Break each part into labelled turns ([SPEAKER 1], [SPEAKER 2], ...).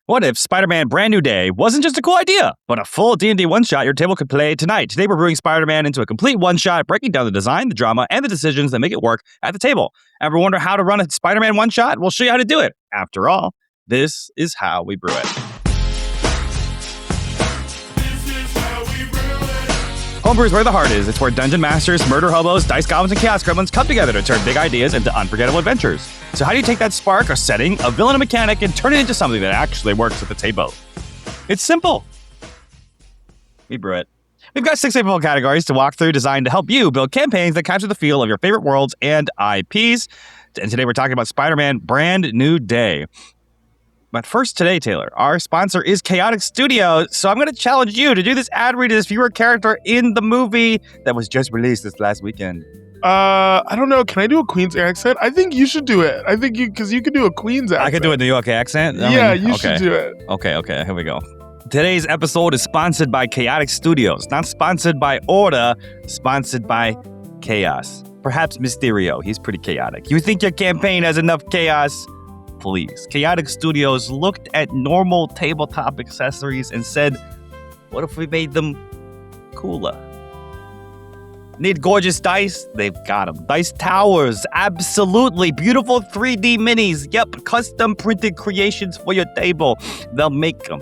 [SPEAKER 1] What if Spider-Man Brand New Day wasn't just a cool idea, but a full D&D one-shot your table could play tonight? Today we're brewing Spider-Man into a complete one-shot, breaking down the design, the drama, and the decisions that make it work at the table. Ever wonder how to run a Spider-Man one-shot? We'll show you how to do it. After all, this is how we brew it. Homebrew is where the heart is. It's where dungeon masters, murder hobos, dice goblins, and chaos gremlins come together to turn big ideas into unforgettable adventures. So how do you take that spark, a setting, a villain, a mechanic, and turn it into something that actually works at the table? It's simple. We brew it. We've got 6 simple categories to walk through designed to help you build campaigns that capture the feel of your favorite worlds and IPs. And today we're talking about Spider-Man Brand New Day. But first today, Taylor, our sponsor is Chaotic Studios, so I'm going to challenge you to do this ad read as if you were a character in the movie that was just released this last weekend.
[SPEAKER 2] I don't know. Can I do a Queen's accent? I think you should do it. I think because you could do a Queen's accent.
[SPEAKER 1] I could do a New York accent?
[SPEAKER 2] You should do it.
[SPEAKER 1] Okay, here we go. Today's episode is sponsored by Chaotic Studios. Not sponsored by Order, sponsored by Chaos. Perhaps Mysterio. He's pretty chaotic. You think your campaign has enough chaos? Please. Chaotic Studios looked at normal tabletop accessories and said, what if we made them cooler? Need gorgeous dice? They've got them. Dice towers, absolutely. Beautiful 3D minis. Yep, custom printed creations for your table. They'll make them.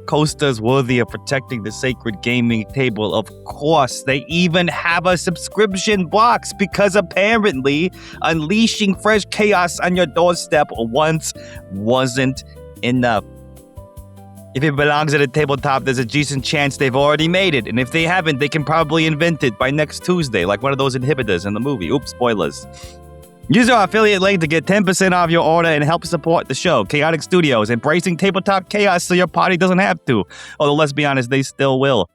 [SPEAKER 1] Coasters worthy of protecting the sacred gaming table, of course. They even have a subscription box because apparently unleashing fresh chaos on your doorstep once wasn't enough. If it belongs at a tabletop, there's a decent chance they've already made it. And if they haven't, they can probably invent it by next Tuesday, like one of those inhibitors in the movie. Oops, spoilers. Use our affiliate link to get 10% off your order and help support the show. Chaotic Studios, embracing tabletop chaos so your party doesn't have to. Although, let's be honest, they still will.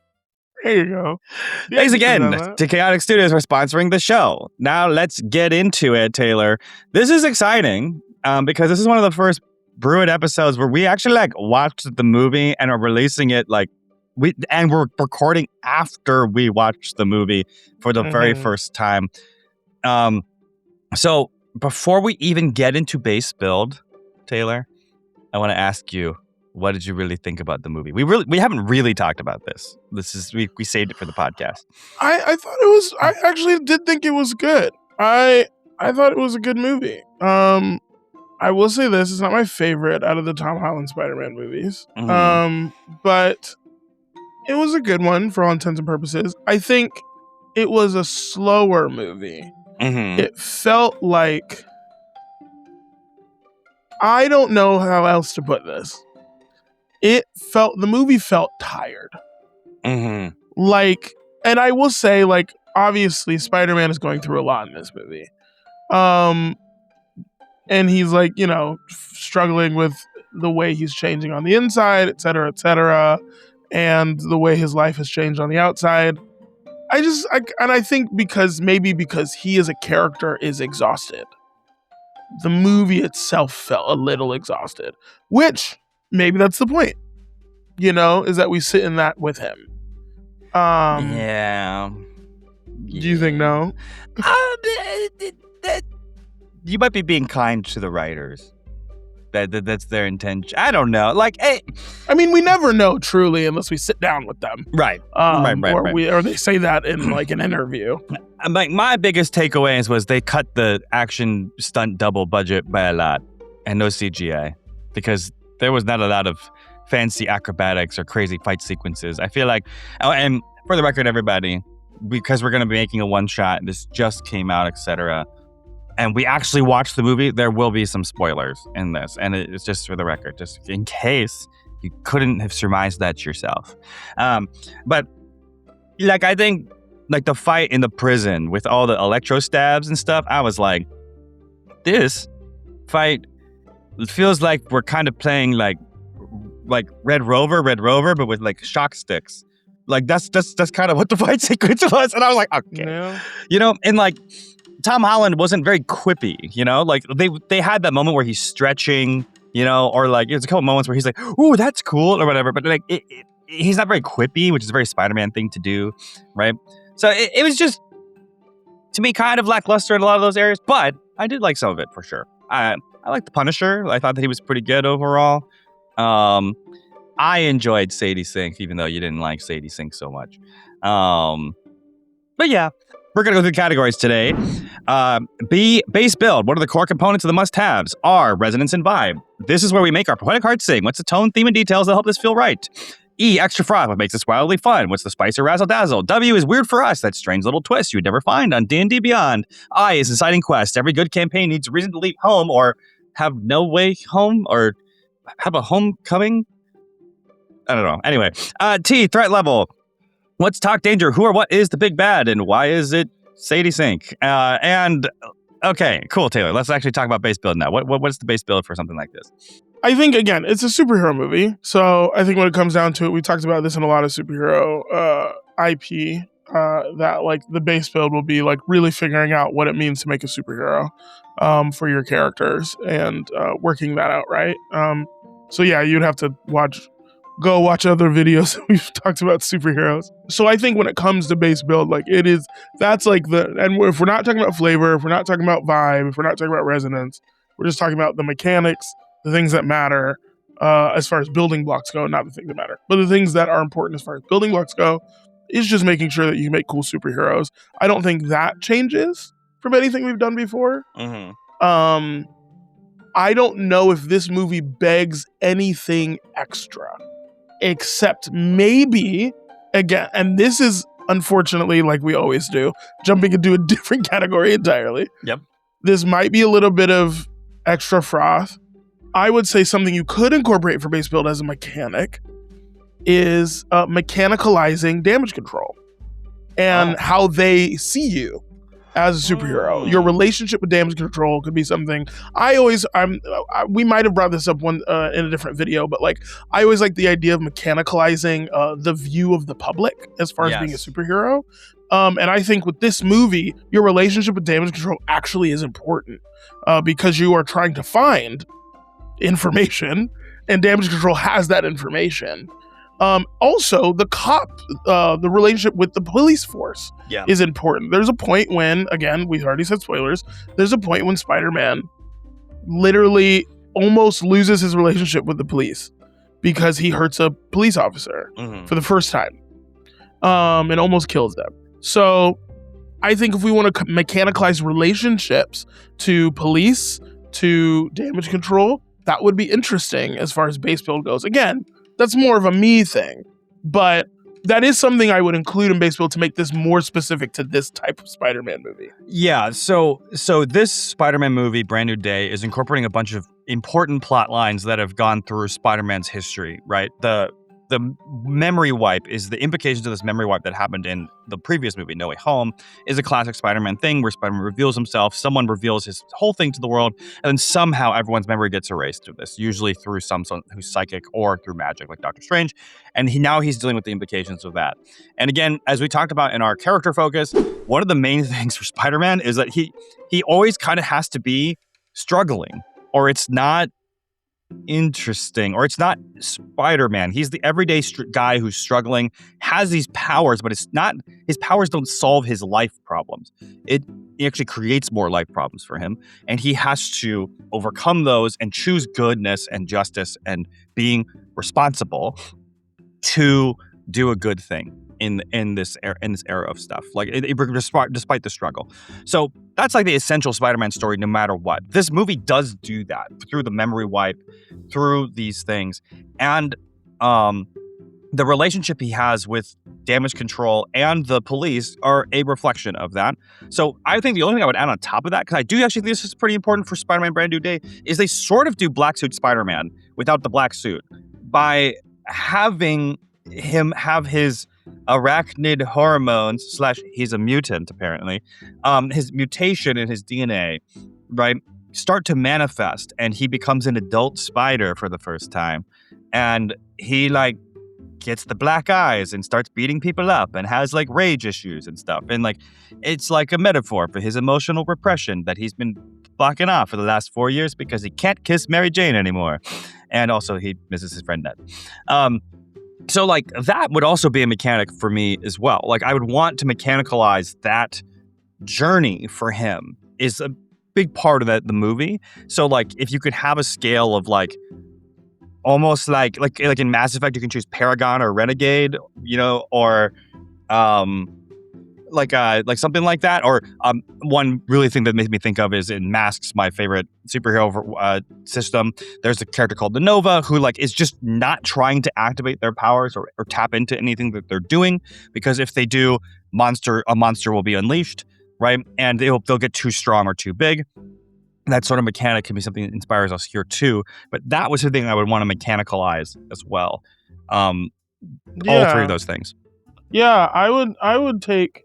[SPEAKER 2] There you go.
[SPEAKER 1] Thanks again to Chaotic Studios for sponsoring the show. Now, let's get into it, Taylor. This is exciting because this is one of the first Brew It episodes where we actually watched the movie and are releasing it we're recording after we watched the movie for the very first time. So before we even get into base build, Taylor, I want to ask you, what did you really think about the movie? We haven't really talked about this. We saved it for the podcast.
[SPEAKER 2] I thought it was. I actually did think it was good. I thought it was a good movie. I will say this: it's not my favorite out of the Tom Holland Spider-Man movies. But it was a good one for all intents and purposes. I think it was a slower movie. It felt like, I don't know how else to put this. The movie felt tired. And I will say, obviously Spider-Man is going through a lot in this movie. And he's struggling with the way he's changing on the inside, et cetera, and the way his life has changed on the outside. I think because he as a character is exhausted. The movie itself felt a little exhausted, which maybe that's the point, is that we sit in that with him.
[SPEAKER 1] Yeah.
[SPEAKER 2] Do you think no?
[SPEAKER 1] You might be being kind to the writers. That's their intention. I don't know.
[SPEAKER 2] I mean, we never know truly unless we sit down with them.
[SPEAKER 1] Right.
[SPEAKER 2] Right. Or they say that in an interview.
[SPEAKER 1] My biggest takeaways was they cut the action stunt double budget by a lot and no CGI because there was not a lot of fancy acrobatics or crazy fight sequences. I feel like, and for the record, everybody, because we're going to be making a one shot, this just came out, etc. And we actually watched the movie, there will be some spoilers in this. And it's just for the record, just in case you couldn't have surmised that yourself. But I think the fight in the prison with all the electro stabs and stuff, I was like, this fight feels like we're kind of playing like Red Rover, but with shock sticks. That's kind of what the fight sequence was. And I was like, okay.
[SPEAKER 2] Yeah.
[SPEAKER 1] And Tom Holland wasn't very quippy, they had that moment where he's stretching, or there's a couple moments where he's like, ooh, that's cool, or whatever. But he's not very quippy, which is a very Spider-Man thing to do, right? So it was just, to me, kind of lackluster in a lot of those areas, but I did like some of it for sure. I liked the Punisher. I thought that he was pretty good overall. I enjoyed Sadie Sink, even though you didn't like Sadie Sink so much. But yeah, we're going to go through categories today. B, base build. What are the core components of the must-haves? R, resonance and vibe. This is where we make our poetic heart sing. What's the tone, theme, and details that help this feel right? E, extra froth. What makes this wildly fun? What's the spice or razzle-dazzle? W is weird for us. That strange little twist you'd never find on D&D Beyond. I is inciting quest. Every good campaign needs a reason to leave home or have no way home or have a homecoming. I don't know. Anyway, T, threat level. What's talk danger? Who or what is the big bad? And why is it Sadie Sink? Okay, cool, Taylor. Let's actually talk about base build now. What's the base build for something like this?
[SPEAKER 2] I think, again, it's a superhero movie. So I think when it comes down to it, we talked about this in a lot of superhero IP, that like the base build will be like really figuring out what it means to make a superhero for your characters and working that out, right? So yeah, you'd have to go watch other videos. We've talked about superheroes. So I think when it comes to base build, like that's like and if we're not talking about flavor, if we're not talking about vibe, if we're not talking about resonance, we're just talking about the mechanics, the things that matter as far as building blocks go, not the things that matter, but the things that are important as far as building blocks go is just making sure that you make cool superheroes. I don't think that changes from anything we've done before.
[SPEAKER 1] Mm-hmm.
[SPEAKER 2] I don't know if this movie begs anything extra. Except maybe, again, and this is unfortunately, like we always do, jumping into a different category entirely.
[SPEAKER 1] Yep.
[SPEAKER 2] This might be a little bit of extra froth. I would say something you could incorporate for base build as a mechanic is mechanicalizing damage control and how they see you as a superhero. Your relationship with damage control could be something. We might have brought this up in a different video, but like I always like the idea of mechanicalizing the view of the public as far as being a superhero. And I think with this movie, your relationship with damage control actually is important because you are trying to find information, and damage control has that information. Also, the relationship with the police force is important. There's a point when, again, we've already said spoilers, there's a point when Spider-Man literally almost loses his relationship with the police because he hurts a police officer for the first time and almost kills them. So I think if we want to mechanicalize relationships to police, to damage control, that would be interesting as far as base build goes. Again, that's more of a me thing, but that is something I would include in base build to make this more specific to this type of Spider-Man movie.
[SPEAKER 1] Yeah, so this Spider-Man movie, Brand New Day, is incorporating a bunch of important plot lines that have gone through Spider-Man's history, right? The memory wipe is the implications of this memory wipe that happened in the previous movie, No Way Home, is a classic Spider-Man thing where Spider-Man reveals himself, someone reveals his whole thing to the world, and then somehow everyone's memory gets erased through this, usually through someone who's psychic or through magic, like Doctor Strange. And now he's dealing with the implications of that. And again, as we talked about in our character focus, one of the main things for Spider-Man is that he always kind of has to be struggling, or it's not interesting, or it's not Spider-Man. He's the everyday guy who's struggling, has these powers, but it's not, his powers don't solve his life problems. It actually creates more life problems for him, and he has to overcome those and choose goodness and justice and being responsible to do a good thing in this era of stuff, like despite the struggle. So that's like the essential Spider-Man story, no matter what. This movie does do that through the memory wipe, through these things, and the relationship he has with damage control and the police are a reflection of that. So I think the only thing I would add on top of that, because I do actually think this is pretty important for Spider-Man Brand New Day, is they sort of do Black Suit Spider-Man without the black suit by having him have his arachnid hormones / he's a mutant apparently, his mutation in his DNA, right, start to manifest, and he becomes an adult spider for the first time, and he like gets the black eyes and starts beating people up and has like rage issues and stuff, and like it's like a metaphor for his emotional repression that he's been blocking off for the last 4 years because he can't kiss Mary Jane anymore, and also he misses his friend Ned. So like that would also be a mechanic for me as well. Like I would want to mechanicalize that journey for him is a big part of the movie. So like if you could have a scale of like almost like in Mass Effect, you can choose Paragon or Renegade, or like something like that. Or one really thing that makes me think of is in Masks, my favorite superhero system. There's a character called the Nova who is just not trying to activate their powers or tap into anything that they're doing, because if they do, a monster will be unleashed, right? And they'll get too strong or too big. That sort of mechanic can be something that inspires us here too. But that was the thing I would want to mechanicalize as well. All three of those things.
[SPEAKER 2] Yeah, I would take,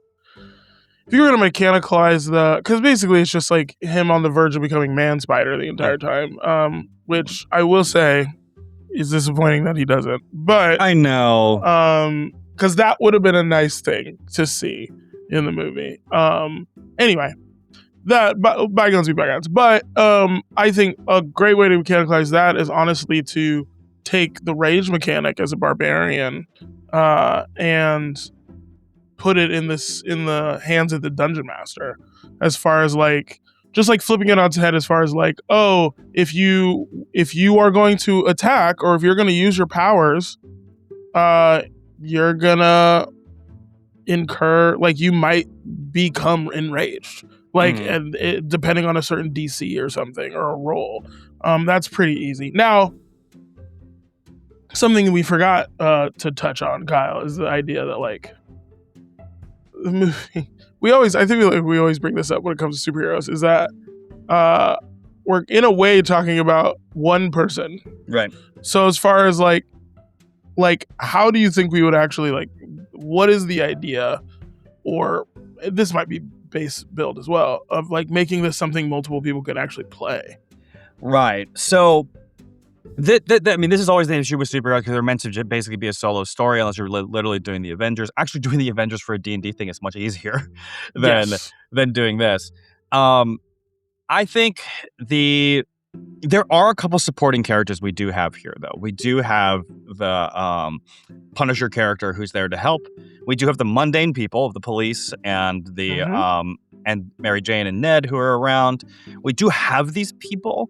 [SPEAKER 2] if you were going to mechanicalize because basically it's just like him on the verge of becoming Man Spider the entire time, which I will say is disappointing that he doesn't. But
[SPEAKER 1] I know,
[SPEAKER 2] because that would have been a nice thing to see in the movie. Anyway, that bygones be bygones. But I think a great way to mechanicalize that is honestly to take the rage mechanic as a barbarian and put it in the hands of the dungeon master, as far as just flipping it on its head, as far as oh, if you are going to attack, or if you're going to use your powers, you're gonna incur, you might become enraged, and depending on a certain DC or something, or a roll. That's pretty easy. Now, something we forgot to touch on, Kyle, is the idea that the movie, we always bring this up when it comes to superheroes, is that we're in a way talking about one person,
[SPEAKER 1] right?
[SPEAKER 2] So as far as how do you think we would actually what is the idea, or this might be base build as well, of making this something multiple people could actually play?
[SPEAKER 1] Right. So this is always the issue with superheroes, because they're meant to basically be a solo story, unless you're literally doing the Avengers. Actually, doing the Avengers for a D&D thing is much easier than doing this. I think there are a couple supporting characters we do have here, though. We do have the Punisher character who's there to help. We do have the mundane people of the police and the and Mary Jane and Ned who are around. We do have these people,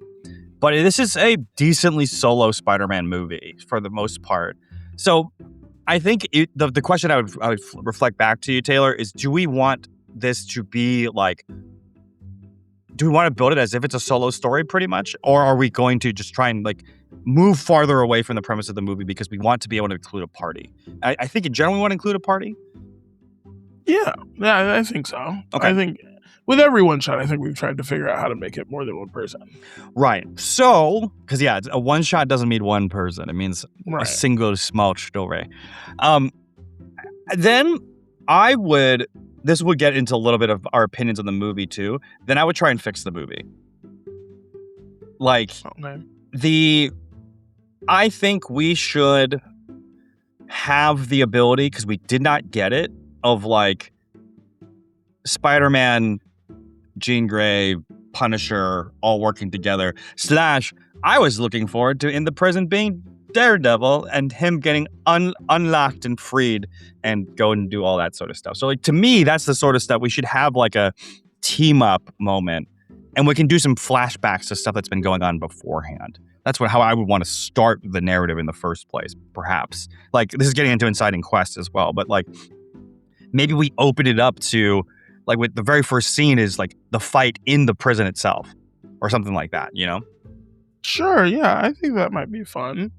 [SPEAKER 1] but this is a decently solo Spider-Man movie for the most part. So I think the question I would reflect back to you, Taylor, is do we want this to be do we want to build it as if it's a solo story pretty much? Or are we going to just try and move farther away from the premise of the movie because we want to be able to include a party? I think in general we want to include a party. Yeah,
[SPEAKER 2] I think so. Okay. I think with every one shot, I think we've tried to figure out how to make it more than one person.
[SPEAKER 1] Right. So, because a one shot doesn't mean one person. It means a single small story. Then this would get into a little bit of our opinions on the movie too. Then I would try and fix the movie. I think we should have the ability, because we did not get it, of Spider-Man, Jean Grey, Punisher all working together. / I was looking forward to in the prison being Daredevil and him getting unlocked and freed and go and do all that sort of stuff. So to me, that's the sort of stuff we should have, a team up moment, and we can do some flashbacks to stuff that's been going on beforehand. That's how I would want to start the narrative in the first place, perhaps. This is getting into inciting quest as well, but maybe we open it up to with the very first scene is the fight in the prison itself or something like that,
[SPEAKER 2] Sure, yeah, I think that might be fun.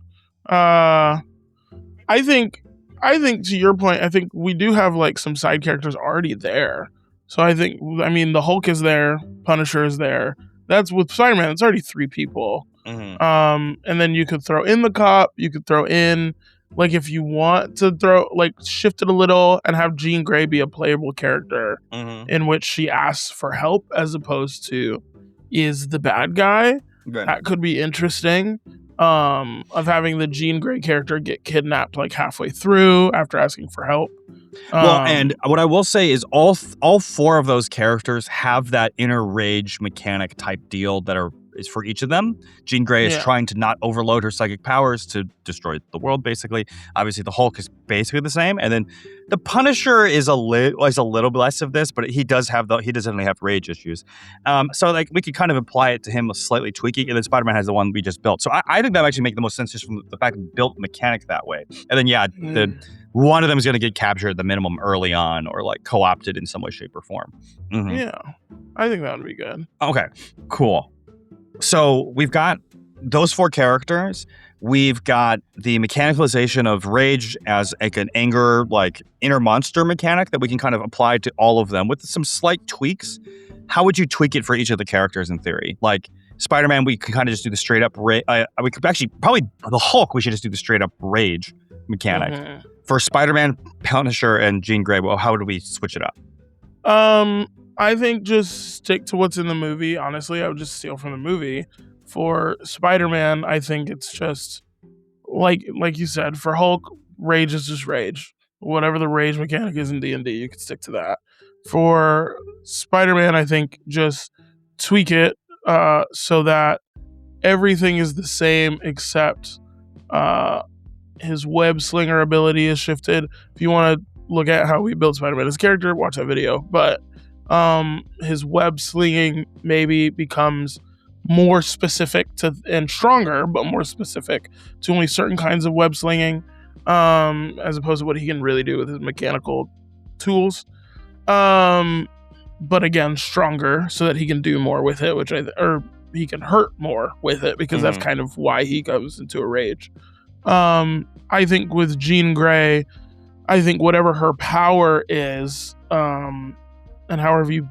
[SPEAKER 2] I think to your point, I think we do have some side characters already there. So the Hulk is there, Punisher is there. That's with Spider-Man, it's already 3 people. And then you could throw in the cop, you could throw in if you want to shift it a little and have Jean Grey be a playable character in which she asks for help as opposed to is the bad guy. Right. That could be interesting. Of having the Jean Grey character get kidnapped halfway through after asking for help.
[SPEAKER 1] And what I will say is all 4 of those characters have that inner rage mechanic type deal that are is for each of them. Jean Grey is trying to not overload her psychic powers to destroy the world, basically. Obviously, the Hulk is basically the same, and then the Punisher is a little less of this, but he doesn't only have rage issues. So like we could kind of apply it to him slightly tweaking, and then Spider-Man has the one we just built. So I think that would actually make the most sense just from the fact that we built mechanic that way. And then one of them is going to get captured at the minimum early on, or like co-opted in some way, shape, or form. Mm-hmm.
[SPEAKER 2] Yeah, I think that would be good.
[SPEAKER 1] Okay, cool. So we've got those 4 characters. We've got the mechanicalization of rage as like an anger, like inner monster mechanic that we can kind of apply to all of them with some slight tweaks. How would you tweak it for each of the characters in theory? Like Spider-Man, we can kind of just do the straight up rage. We could actually probably the Hulk. We should just do the straight up rage mechanic. Mm-hmm. For Spider-Man, Punisher, and Jean Grey, well, how do we switch it up?
[SPEAKER 2] I think just stick to what's in the movie. Honestly, I would just steal from the movie. For Spider-Man, I think it's just like you said. For Hulk, rage is just rage. Whatever the rage mechanic is in D&D, you can stick to that. For Spider-Man, I think just tweak it so that everything is the same except his web slinger ability is shifted. If you want to look at how we built Spider-Man as a character, watch that video. But his web slinging maybe becomes more specific to and stronger, but more specific to only certain kinds of web slinging, as opposed to what he can really do with his mechanical tools. But again, stronger so that he can do more with it, or he can hurt more with it, because that's kind of why he goes into a rage. I think with Jean Grey, I think whatever her power is, and however you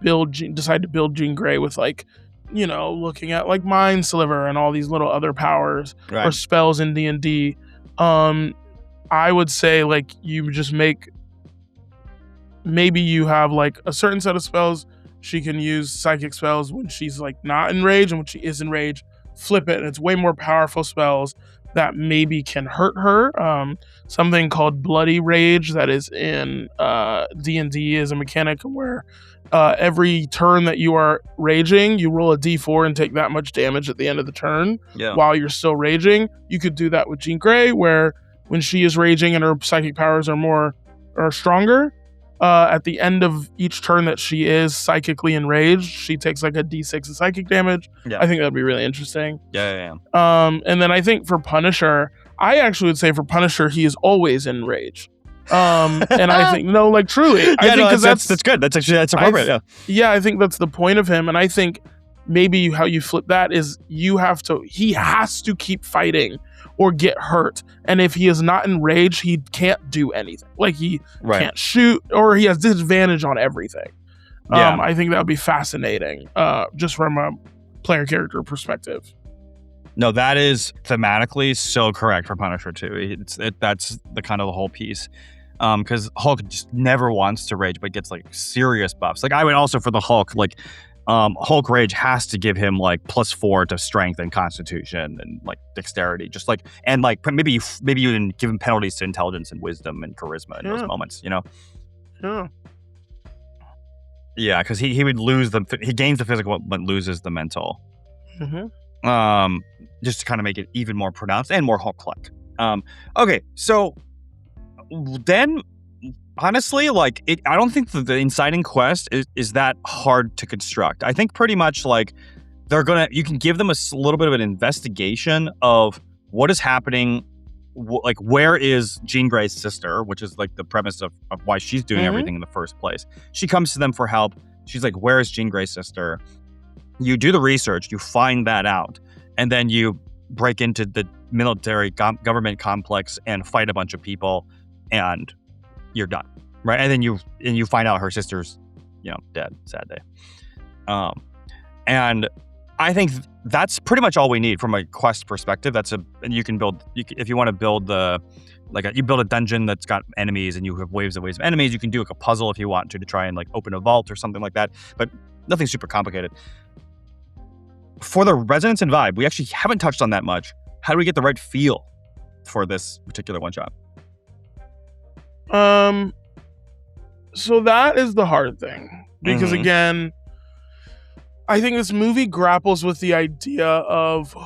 [SPEAKER 2] decide to build Jean Grey with, like, you know, looking at like Mind Sliver and all these little other powers or spells in D&D, I would say like you just maybe you have like a certain set of spells. She can use psychic spells when she's like not in rage, and when she is in rage, flip it, and it's way more powerful spells that maybe can hurt her. Something called Bloody Rage that is in D&D is a mechanic where every turn that you are raging, you roll a d4 and take that much damage at the end of the turn while you're still raging. You could do that with Jean Grey, where when she is raging and her psychic powers are stronger, at the end of each turn that she is psychically enraged, she takes like a d6 of psychic damage. I think that'd be really interesting. And then I think for Punisher, I actually would say for Punisher, he is always in rage. And I think truly, I think
[SPEAKER 1] that's good. That's appropriate.
[SPEAKER 2] I think that's the point of him. And I think maybe how you flip that is he has to keep fighting or get hurt. And if he is not in rage, he can't do anything. Like he can't shoot, or he has disadvantage on everything. I think that would be fascinating, just from a player character perspective.
[SPEAKER 1] No, that is thematically so correct for Punisher too. That's the kind of the whole piece. Because Hulk just never wants to rage, but gets like serious buffs. Like I would also for the Hulk, like Hulk rage has to give him like +4 to strength and constitution and like dexterity, just like, and like maybe you even give him penalties to intelligence and wisdom and charisma in those moments, you know? Yeah, because he would lose he gains the physical but loses the mental. Just to kind of make it even more pronounced and more Hulk-like. Okay, so then honestly, like I don't think the inciting quest is that hard to construct. I think pretty much like you can give them a little bit of an investigation of what is happening, like where is Jean Grey's sister, which is like the premise of why she's doing everything in the first place. She comes to them for help. She's like, where is Jean Grey's sister? You do the research, you find that out, and then you break into the military government complex and fight a bunch of people, and you're done, right? And then you find out her sister's, dead. Sad day. And I think that's pretty much all we need from a quest perspective. And you can build, if you want to build you build a dungeon that's got enemies and you have waves of enemies. You can do like a puzzle if you want to try and like open a vault or something like that, but nothing super complicated. For the resonance and vibe, we actually haven't touched on that much. How do we get the right feel for this particular one shot?
[SPEAKER 2] So that is the hard thing, because again, I think this movie grapples with the idea of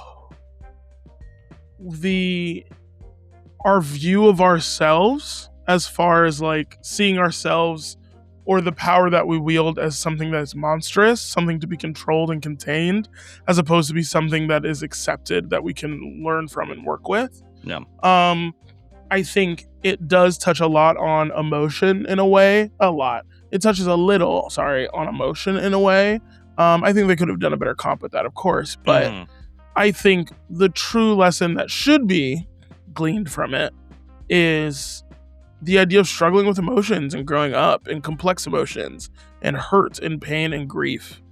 [SPEAKER 2] our view of ourselves, as far as like seeing ourselves or the power that we wield as something that is monstrous, something to be controlled and contained, as opposed to be something that is accepted, that we can learn from and work with.
[SPEAKER 1] Yeah.
[SPEAKER 2] I think it does touch a lot on emotion in a way. A lot. It touches a little, on emotion in a way. I think they could have done a better comp with that, of course. But I think the true lesson that should be gleaned from it is the idea of struggling with emotions and growing up, and complex emotions and hurt and pain and grief,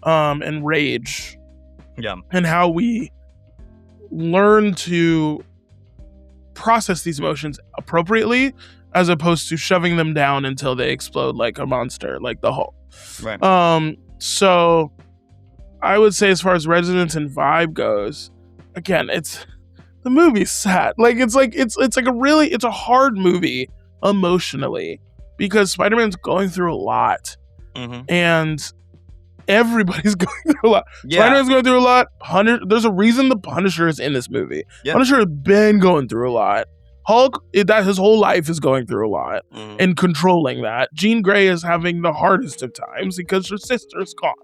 [SPEAKER 2] and rage.
[SPEAKER 1] Yeah.
[SPEAKER 2] And how we learn to process these emotions appropriately, as opposed to shoving them down until they explode like a monster, like the Hulk.
[SPEAKER 1] Right.
[SPEAKER 2] So I would say, as far as resonance and vibe goes, again, the movie's sad. Like it's a hard movie emotionally, because Spider-Man's going through a lot, and everybody's going through a lot.
[SPEAKER 1] Yeah.
[SPEAKER 2] Spider-Man's going through a lot. There's a reason the Punisher is in this movie. Yeah. Punisher has been going through a lot. Hulk, that his whole life is going through a lot and controlling that. Jean Grey is having the hardest of times because her sister's gone.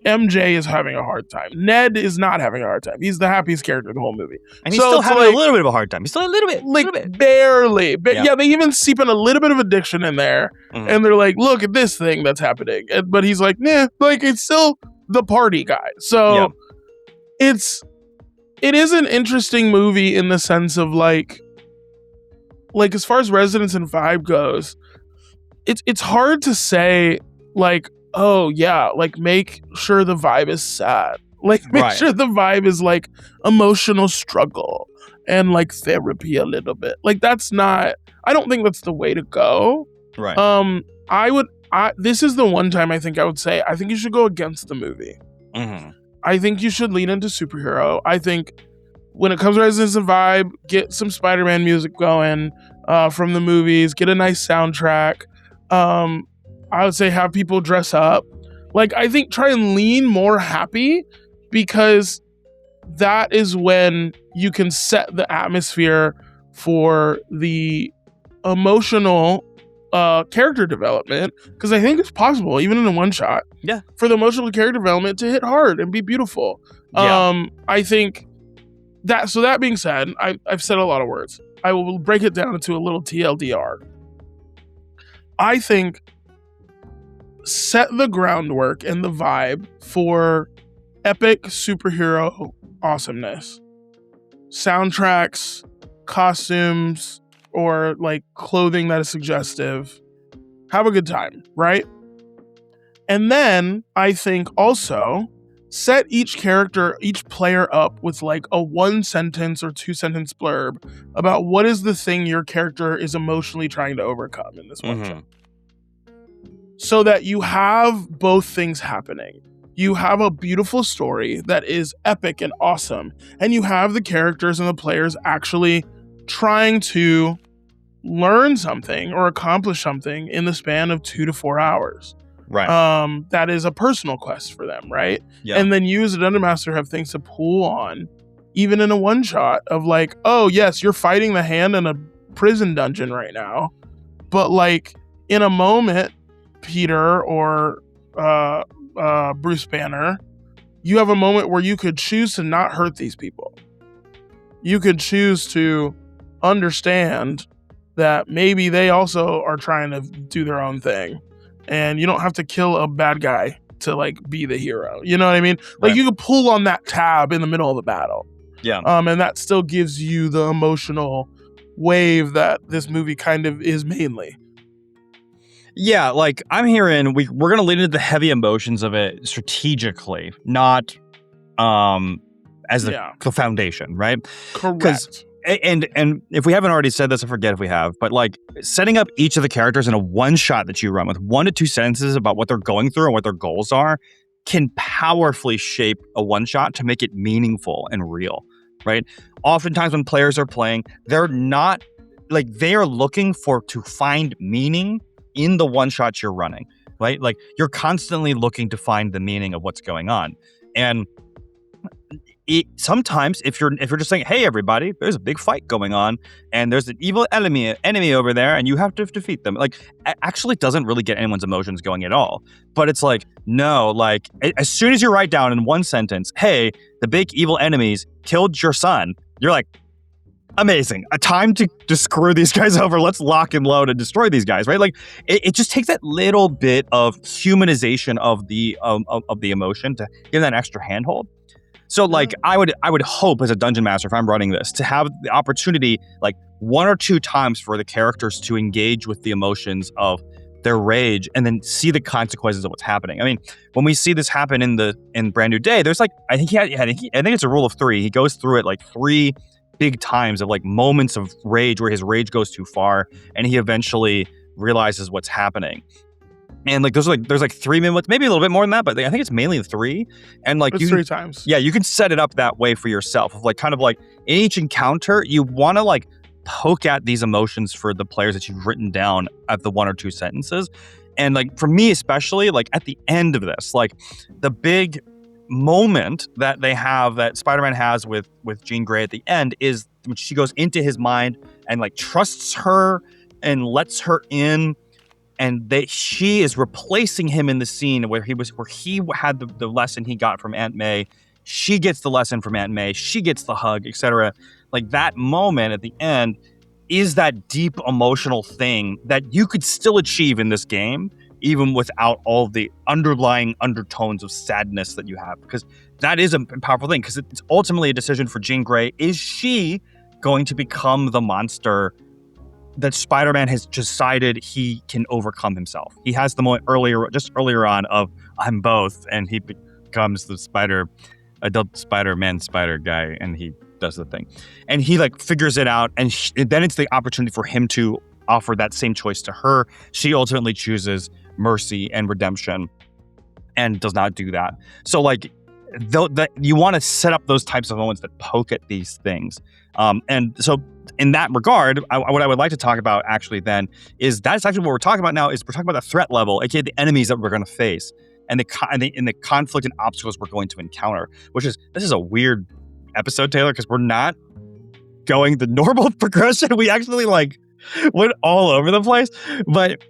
[SPEAKER 2] MJ is having a hard time. Ned is not having a hard time. He's the happiest character in the whole movie.
[SPEAKER 1] And he's still having a little bit of a hard time. He's still a little bit.
[SPEAKER 2] Barely. But yeah, they even seep in a little bit of addiction in there. And they're like, look at this thing that's happening. But he's like, nah, like it's still the party guy. So it is an interesting movie in the sense of like as far as resonance and vibe goes, it's hard to say like, oh yeah, like make sure the vibe is sad. Like make sure the vibe is like emotional struggle and like therapy a little bit. Like I don't think that's the way to go.
[SPEAKER 1] Right.
[SPEAKER 2] This is the one time I think I would say, I think you should go against the movie. I think you should lean into superhero. I think when it comes to resonance and vibe, get some Spider-Man music going from the movies, get a nice soundtrack. I would say have people dress up. Like, I think try and lean more happy, because that is when you can set the atmosphere for the emotional character development, because I think it's possible, even in a one shot, for the emotional character development to hit hard and be beautiful. I think that being said, I've said a lot of words. I will break it down into a little TLDR. I think set the groundwork and the vibe for epic superhero awesomeness. Soundtracks, costumes, or like clothing that is suggestive. Have a good time, right? And then I think also set each player up with like a 1-sentence or 2-sentence blurb about what is the thing your character is emotionally trying to overcome in this one shot. So that you have both things happening. You have a beautiful story that is epic and awesome, and you have the characters and the players actually trying to learn something or accomplish something in the span of 2 to 4 hours.
[SPEAKER 1] Right.
[SPEAKER 2] That is a personal quest for them, right?
[SPEAKER 1] Yeah.
[SPEAKER 2] And then you as a Dungeon Master have things to pull on, even in a one shot of like, oh yes, you're fighting the hand in a prison dungeon right now, but like in a moment, Peter or Bruce Banner, you have a moment where you could choose to not hurt these people. You could choose to understand that maybe they also are trying to do their own thing, and you don't have to kill a bad guy to like be the hero. You know what I mean? Like you could pull on that tab in the middle of the battle.
[SPEAKER 1] Yeah.
[SPEAKER 2] And that still gives you the emotional wave that this movie kind of is mainly.
[SPEAKER 1] Yeah, like I'm hearing we're going to lean into the heavy emotions of it strategically, not as the foundation, right?
[SPEAKER 2] Correct.
[SPEAKER 1] And if we haven't already said this, I forget if we have, but like setting up each of the characters in a one shot that you run with 1 to 2 sentences about what they're going through and what their goals are can powerfully shape a one shot to make it meaningful and real, right? Oftentimes when players are playing, they're not like they are looking to find meaning in the one shots you're running. right? Like you're constantly looking to find the meaning of what's going on. And sometimes if you're just saying, hey everybody, there's a big fight going on and there's an evil enemy over there and you have to defeat them, like actually doesn't really get anyone's emotions going at all. But it's like, no, like as soon as you write down in one sentence, hey, the big evil enemies killed your son, you're like, amazing, a time to screw these guys over, let's lock and load and destroy these guys, right? Like it just takes that little bit of humanization of the emotion to give that an extra handhold. So like I would hope as a dungeon master, if I'm running this, to have the opportunity like 1 or 2 times for the characters to engage with the emotions of their rage and then see the consequences of what's happening. I mean, when we see this happen in Brand New Day, there's like I think it's a rule of 3. He goes through it like 3 big times of like moments of rage where his rage goes too far and he eventually realizes what's happening. And like there's like 3 minutes, maybe a little bit more than that, but I think it's mainly 3. And like
[SPEAKER 2] it's 3 times.
[SPEAKER 1] Yeah, you can set it up that way for yourself. Of like kind of like in each encounter, you want to like poke at these emotions for the players that you've written down at the 1 or 2 sentences. And like for me especially, like at the end of this, like the big moment that they have, that Spider-Man has with Jean Grey at the end, is when she goes into his mind and like trusts her and lets her in. And she is replacing him in the scene where he had the lesson he got from Aunt May. She gets the lesson from Aunt May. She gets the hug, etc. Like that moment at the end is that deep emotional thing that you could still achieve in this game, even without all the underlying undertones of sadness that you have. Because that is a powerful thing, because it's ultimately a decision for Jean Grey. Is she going to become the monster that Spider-Man has decided he can overcome himself? He has the moment earlier on of I'm both, and he becomes the adult Spider-Man spider guy, and he does the thing. And he like figures it out, and then it's the opportunity for him to offer that same choice to her. She ultimately chooses mercy and redemption and does not do that. So like you want to set up those types of moments that poke at these things. And so in that regard, what I would like to talk about actually then is that's actually what we're talking about now, is we're talking about the threat level, aka the enemies that we're going to face and the conflict and obstacles we're going to encounter, this is a weird episode, Taylor, because we're not going the normal progression. We actually like went all over the place. But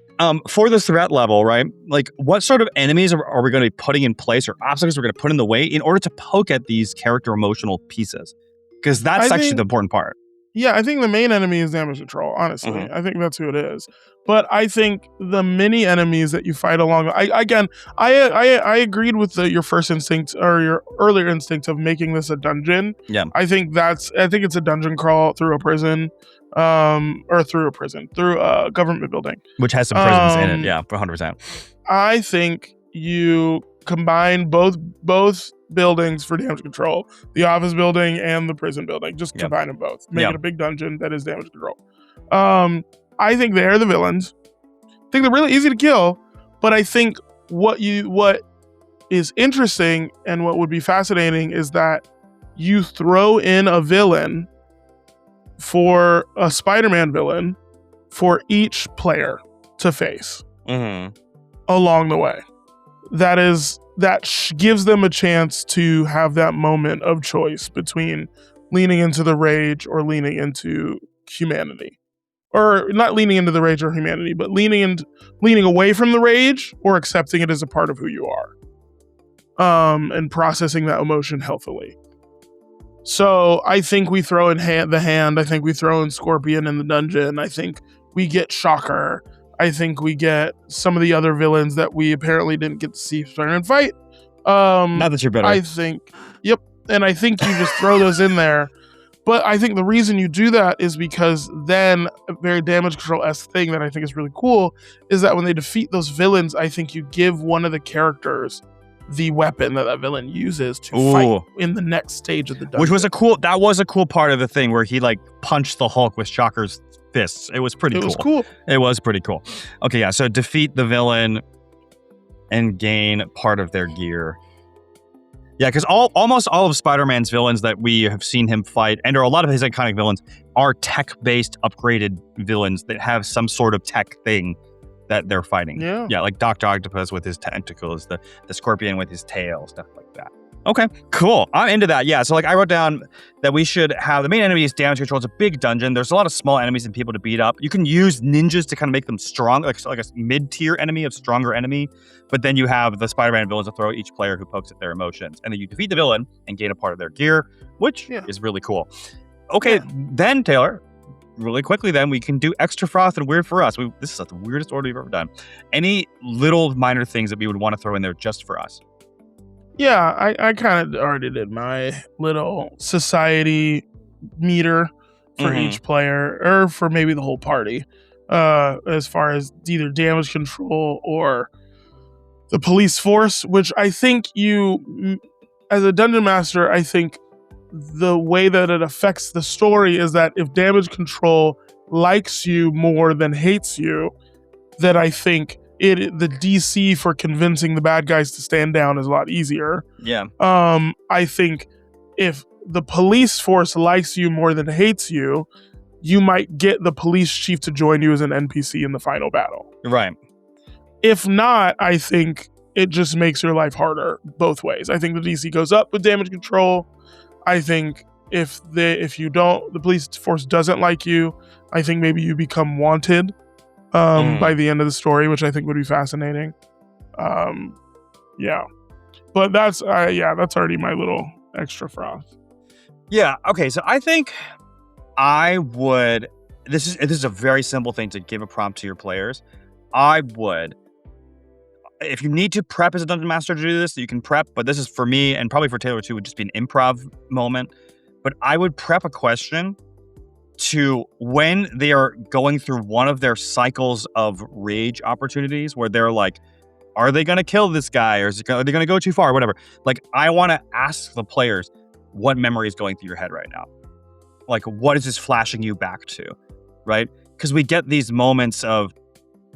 [SPEAKER 1] for the threat level, right? Like what sort of enemies are we going to be putting in place, or obstacles we're going to put in the way in order to poke at these character emotional pieces? Because that's actually the important part.
[SPEAKER 2] Yeah, I think the main enemy is damage control, honestly. Mm-hmm. I think that's who it is. But I think the mini enemies that you fight along, I agreed with your first instinct or your earlier instinct of making this a dungeon.
[SPEAKER 1] Yeah.
[SPEAKER 2] I think it's a dungeon crawl through a prison, through a government building.
[SPEAKER 1] Which has some prisons in it, yeah, 100%.
[SPEAKER 2] I think you combine both buildings for damage control, the office building and the prison building. Just combine them both. Make it a big dungeon that is damage control. I think they're the villains. I think they're really easy to kill, but I think what is interesting and what would be fascinating is that you throw in a villain, for a Spider-Man villain, for each player to face along the way. That gives them a chance to have that moment of choice between leaning into the rage or leaning into humanity. Or not leaning into the rage or humanity, but leaning away from the rage or accepting it as a part of who you are. And processing that emotion healthily. So I think we throw in the Hand. I think we throw in Scorpion in the dungeon. I think we get Shocker. I think we get some of the other villains that we apparently didn't get to see Spider-Man fight.
[SPEAKER 1] Not that you're better.
[SPEAKER 2] I think, yep. And I think you just throw those in there. But I think the reason you do that is because then a very damage control-esque thing that I think is really cool is that when they defeat those villains, I think you give one of the characters the weapon that villain uses to fight in the next stage of the dungeon.
[SPEAKER 1] Which was a cool part of the thing where he like punched the Hulk with Shocker's fists. It was pretty cool.
[SPEAKER 2] It was cool.
[SPEAKER 1] It was pretty cool. Okay, yeah, so defeat the villain and gain part of their gear. Yeah, because almost all of Spider-Man's villains that we have seen him fight, and or a lot of his iconic villains, are tech-based upgraded villains that have some sort of tech thing that they're fighting.
[SPEAKER 2] Yeah.
[SPEAKER 1] Yeah, like Dr. Octopus with his tentacles, the Scorpion with his tail, stuff like that. Okay, cool. I'm into that. Yeah, so like I wrote down that we should have the main enemy is damage control. It's a big dungeon. There's a lot of small enemies and people to beat up. You can use ninjas to kind of make them strong, like a mid-tier enemy of stronger enemy. But then you have the Spider-Man villains to throw at each player who pokes at their emotions. And then you defeat the villain and gain a part of their gear, which is really cool. Okay, then Taylor, really quickly then, we can do Extra Froth and Weird for Us. This is the weirdest order we've ever done. Any little minor things that we would want to throw in there just for us?
[SPEAKER 2] Yeah, I kind of already did my little society meter for each player, or for maybe the whole party, as far as either damage control or the police force, which I think you, as a dungeon master, I think the way that it affects the story is that if damage control likes you more than hates you, then I think the DC for convincing the bad guys to stand down is a lot easier.
[SPEAKER 1] Yeah.
[SPEAKER 2] I think if the police force likes you more than hates you, you might get the police chief to join you as an NPC in the final battle.
[SPEAKER 1] Right.
[SPEAKER 2] If not, I think it just makes your life harder both ways. I think the DC goes up with damage control. I think if the police force doesn't like you, I think maybe you become wanted by the end of the story, which I think would be fascinating. Yeah, but that's already my little extra froth.
[SPEAKER 1] Yeah. Okay. So I think I would. This is a very simple thing to give a prompt to your players. I would, if you need to prep as a dungeon master to do this, you can prep. But this is for me, and probably for Taylor too, would just be an improv moment. But I would prep a question to when they are going through one of their cycles of rage opportunities where they're like, are they going to kill this guy, or are they going to go too far, or whatever. Like, I want to ask the players what memory is going through your head right now. Like, what is this flashing you back to, right? Because we get these moments of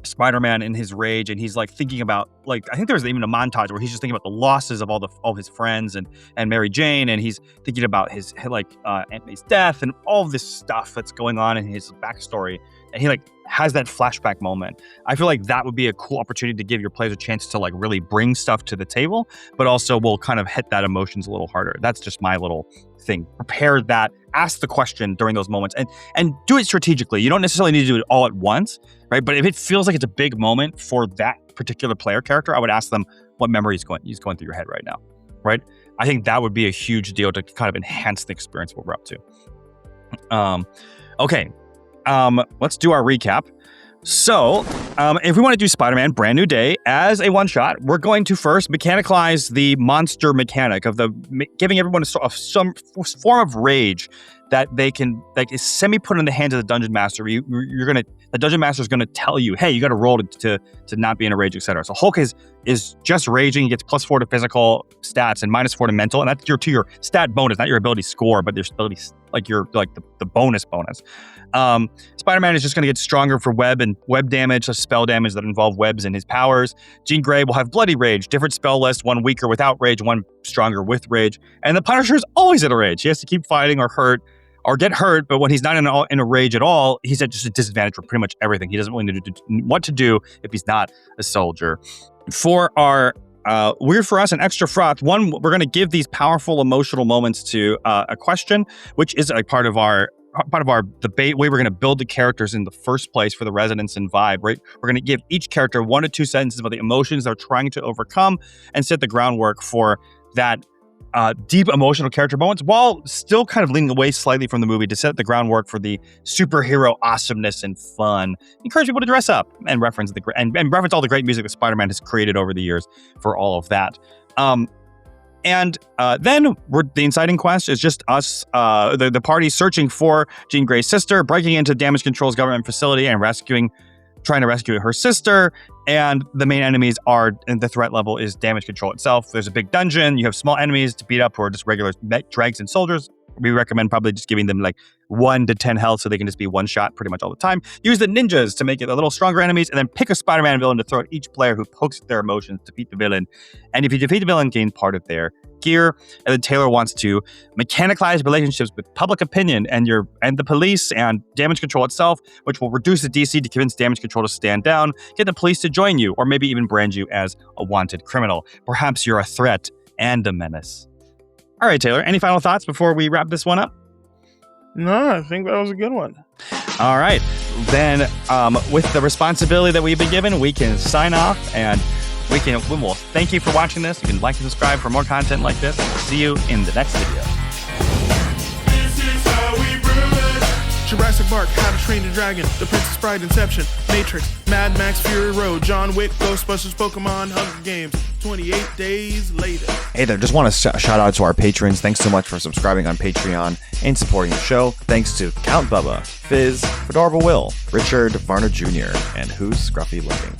[SPEAKER 1] Spider-Man in his rage, and he's like thinking about, like, I think there's even a montage where he's just thinking about the losses of all his friends and Mary Jane, and he's thinking about his Aunt May's death and all of this stuff that's going on in his backstory, and he like has that flashback moment. I feel like that would be a cool opportunity to give your players a chance to like really bring stuff to the table, but also will kind of hit that emotions a little harder. That's just my little thing. Prepare that, ask the question during those moments, and do it strategically. You don't necessarily need to do it all at once, right? But if it feels like it's a big moment for that particular player character, I would ask them what memory is going through your head right now, right? I think that would be a huge deal to kind of enhance the experience of what we're up to. Okay. Let's do our recap. So, if we want to do Spider-Man Brand New Day as a one-shot, we're going to first mechanicalize the monster mechanic of giving everyone some form of rage that they can, like, is semi-put in the hands of the Dungeon Master. The Dungeon Master is going to tell you, hey, you got to roll to not be in a rage, etc. So Hulk is just raging. He gets +4 to physical stats and -4 to mental, and that's to your stat bonus, not your ability score, but your ability, like the bonus. Spider-Man is just going to get stronger for web damage, so spell damage that involve webs and his powers. Jean Grey will have Bloody Rage, different spell list, one weaker without rage, one stronger with rage. And the Punisher is always at a rage. He has to keep fighting or get hurt, but when he's not in a rage at all, he's at just a disadvantage for pretty much everything. He doesn't really know what to do if he's not a soldier. For our Weird for Us and Extra Froth, one, we're going to give these powerful emotional moments to a question, which is a part of our debate way we're going to build the characters in the first place for the resonance and vibe, right? We're going to give each character 1 to 2 sentences about the emotions they're trying to overcome and set the groundwork for that deep emotional character moments, while still kind of leaning away slightly from the movie to set the groundwork for the superhero awesomeness and fun. Encourage people to dress up and reference reference all the great music that Spider-Man has created over the years for all of that. And then the inciting quest is just us, the party searching for Jean Grey's sister, breaking into Damage Control's government facility and trying to rescue her sister. And the main enemies and the threat level is Damage Control itself. There's a big dungeon. You have small enemies to beat up who are just regular dregs and soldiers. we recommend probably just giving them like 1 to 10 health so they can just be one shot pretty much all the time. Use the ninjas to make it a little stronger enemies, and then pick a Spider-Man villain to throw at each player who pokes at their emotions, defeat the villain. And if you defeat the villain, gain part of their gear. And then Taylor wants to mechanicalize relationships with public opinion and the police and damage control itself, which will reduce the DC to convince damage control to stand down, get the police to join you, or maybe even brand you as a wanted criminal. Perhaps you're a threat and a menace. All right, Taylor, any final thoughts before we wrap this one up?
[SPEAKER 2] No, I think that was a good one.
[SPEAKER 1] All right. Then with the responsibility that we've been given, we can sign off, and we will thank you for watching this. You can like and subscribe for more content like this, and we'll see you in the next video.
[SPEAKER 3] This is how we brew it. Jurassic Park, How to Train Your Dragon, The Princess Bride, Inception, Matrix, Mad Max, Fury Road, John Wick, Ghostbusters, Pokemon, Hunger Games. 28 days later.
[SPEAKER 4] Hey there, just want to shout out to our patrons. Thanks so much for subscribing on Patreon and supporting the show. Thanks to Count Bubba, Fizz, Fedorva Will, Richard, Varner Jr., and Who's Scruffy Looking.